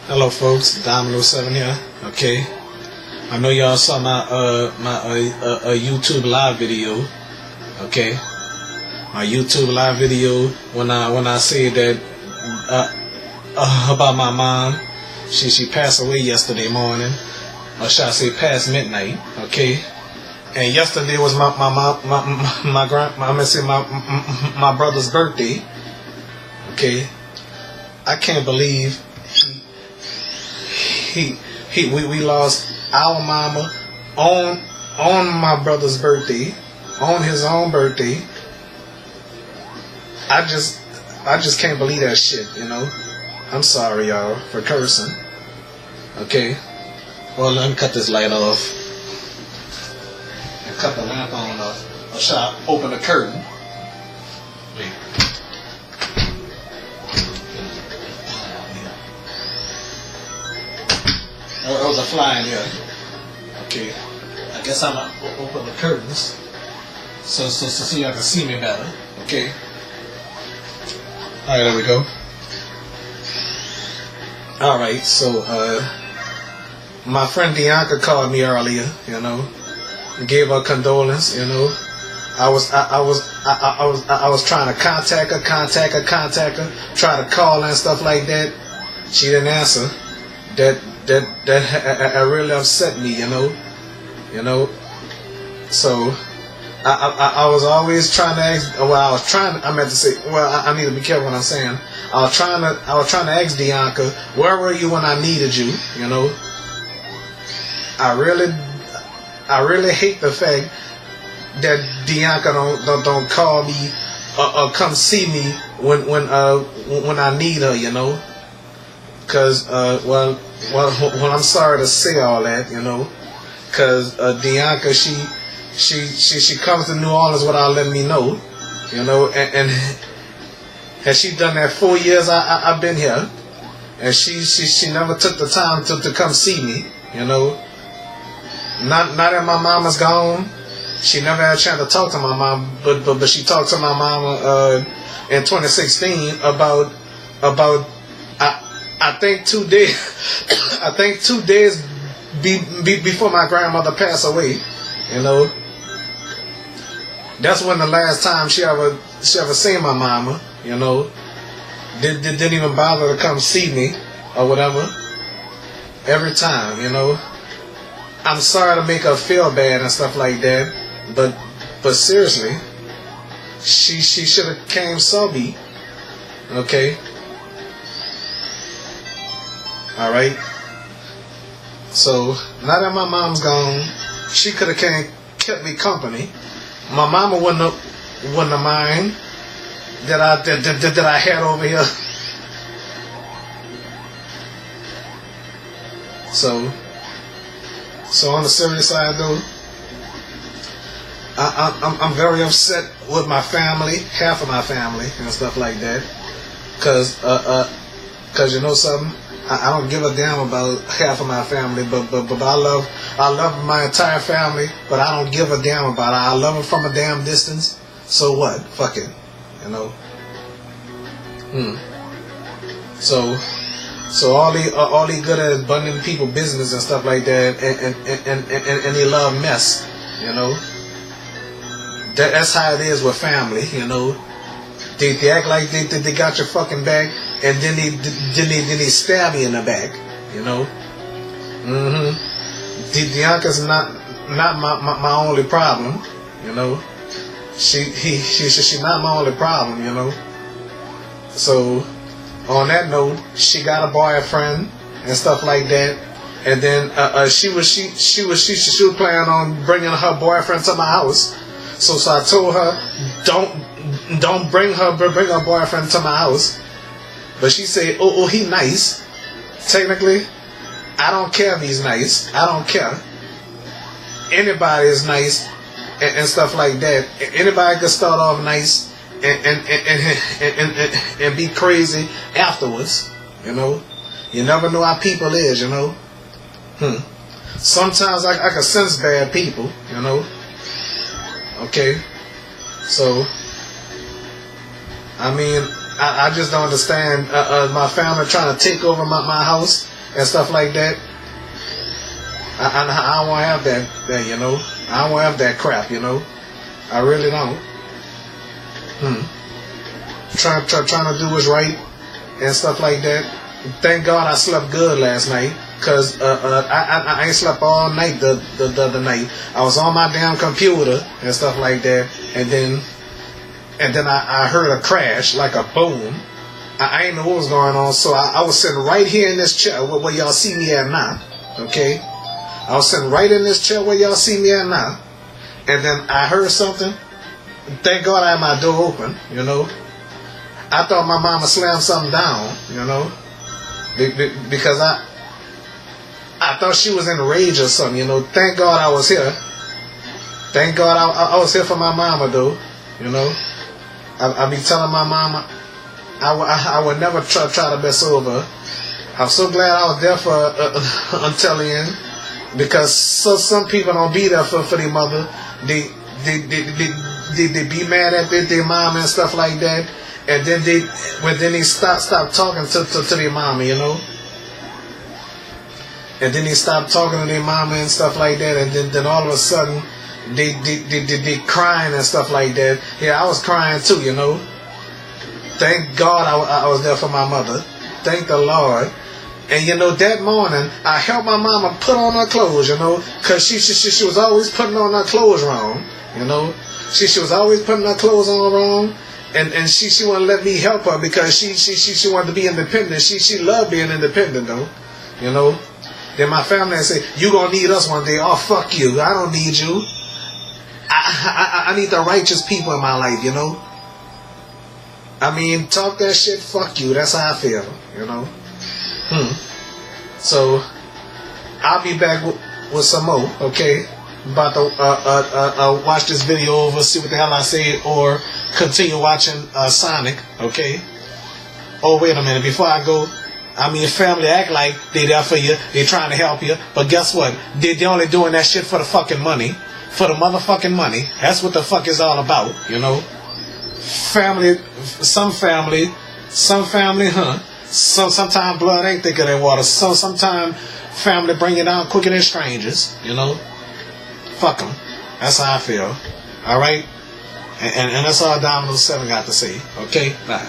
Hello folks, Dominoes 7 here. Okay. I know y'all saw my YouTube live video. Okay. My YouTube live video when I said that about my mom. She passed away yesterday morning. Or should I say past midnight. Okay. And yesterday was my brother's birthday. Okay. I can't believe we lost our mama on my brother's birthday, on his own birthday. I just can't believe that shit, you know. I'm sorry y'all for cursing. Okay. Well, let me cut this light off and cut the lamp on off. Or should I open the curtain? Wait. There was a fly in here. Okay. I guess I'm gonna open the curtains so y'all can see me better. Okay. Alright, there we go. Alright, so my friend Bianca called me earlier, you know, gave her condolence, you know. I was trying to contact her, try to call her and stuff like that. She didn't answer. That really upset me, you know. So I was always trying to ask. Well, I need to be careful what I'm saying. I was trying to ask Bianca, where were you when I needed you? You know. I really hate the fact that Bianca don't call me or come see me when I need her, you know. Cause well, I'm sorry to say all that, you know, cause Bianca she comes to New Orleans without letting me know, you know, and has she done that 4 years I've been here, and she never took the time to come see me, you know. Not that my mama's gone, she never had a chance to talk to my mom, but she talked to my mama in 2016 about I think 2 days. I think 2 days before my grandmother passed away. You know, that's when the last time she ever seen my mama. You know, didn't even bother to come see me or whatever. Every time, you know. I'm sorry to make her feel bad and stuff like that, but seriously, she should have came saw me. Okay. Alright, so now that my mom's gone, she could have kept me company. My mama wouldn't have mind that I had over here. So on the serious side though, I'm very upset with my family, half of my family and stuff like that, cause you know something. I don't give a damn about half of my family, but I love my entire family, but I don't give a damn about it. I love them from a damn distance. So what? Fuck it, you know. So all they good at bundling people business and stuff like that, and they love mess, you know. That's how it is with family, you know. They act like they got your fucking back, and then they stab you in the back, you know. Bianca's not my only problem, you know. She's not my only problem, you know. So on that note, she got a boyfriend and stuff like that, and then she was planning on bringing her boyfriend to my house. So I told her, don't bring her boyfriend to my house. But she said, oh, he nice. Technically, I don't care if he's nice. I don't care. Anybody is nice and stuff like that. Anybody can start off nice and be crazy afterwards. You know, you never know how people is. You know, Sometimes I can sense bad people. You know. Okay, so I mean, I just don't understand my family trying to take over my house and stuff like that. I don't want to have that, you know. I don't want to have that crap, you know. I really don't. Trying to do what's right and stuff like that. Thank God I slept good last night, cause I ain't slept all night the other night. I was on my damn computer and stuff like that, and then I heard a crash, like a boom. I ain't know what was going on, so I was sitting right here in this chair where y'all see me at now. Okay, I was sitting right in this chair where y'all see me at now, and then I heard something. Thank God I had my door open, you know. I thought my mama slammed something down, you know, because I thought she was in a rage or something, you know. Thank God I was here. Thank God I was here for my mama, though, you know. I be telling my mama I would never try to mess over. I'm so glad I was there for until the end, because some people don't be there for their mother. They be mad at their mom and stuff like that, and then they stop talking to their mama, you know. And then they stop talking to their mama and stuff like that, and then all of a sudden they crying and stuff like that. Yeah, I was crying too, you know. Thank God I was there for my mother. Thank the Lord. And you know, that morning I helped my mama put on her clothes, you know, cause she was always putting on her clothes wrong, you know. She was always putting her clothes on wrong, and she wouldn't let me help her because she wanted to be independent. She loved being independent though, you know. Then my family say, "You gonna need us one day." Oh, fuck you! I don't need you. I need the righteous people in my life, you know. I mean, talk that shit. Fuck you. That's how I feel, you know. So I'll be back with some more. Okay. About to watch this video over, see what the hell I said, or continue watching Sonic, okay? Oh, wait a minute, before I go, I mean, family act like they there for you, they trying to help you, but guess what? They only doing that shit for the fucking money, for the motherfucking money. That's what the fuck is all about, you know? Family, sometimes blood ain't thicker than water, so sometimes family bring you down quicker than strangers, you know? Fuck them. That's how I feel. Alright? And that's all Dominoes 7 got to say. Okay? Bye.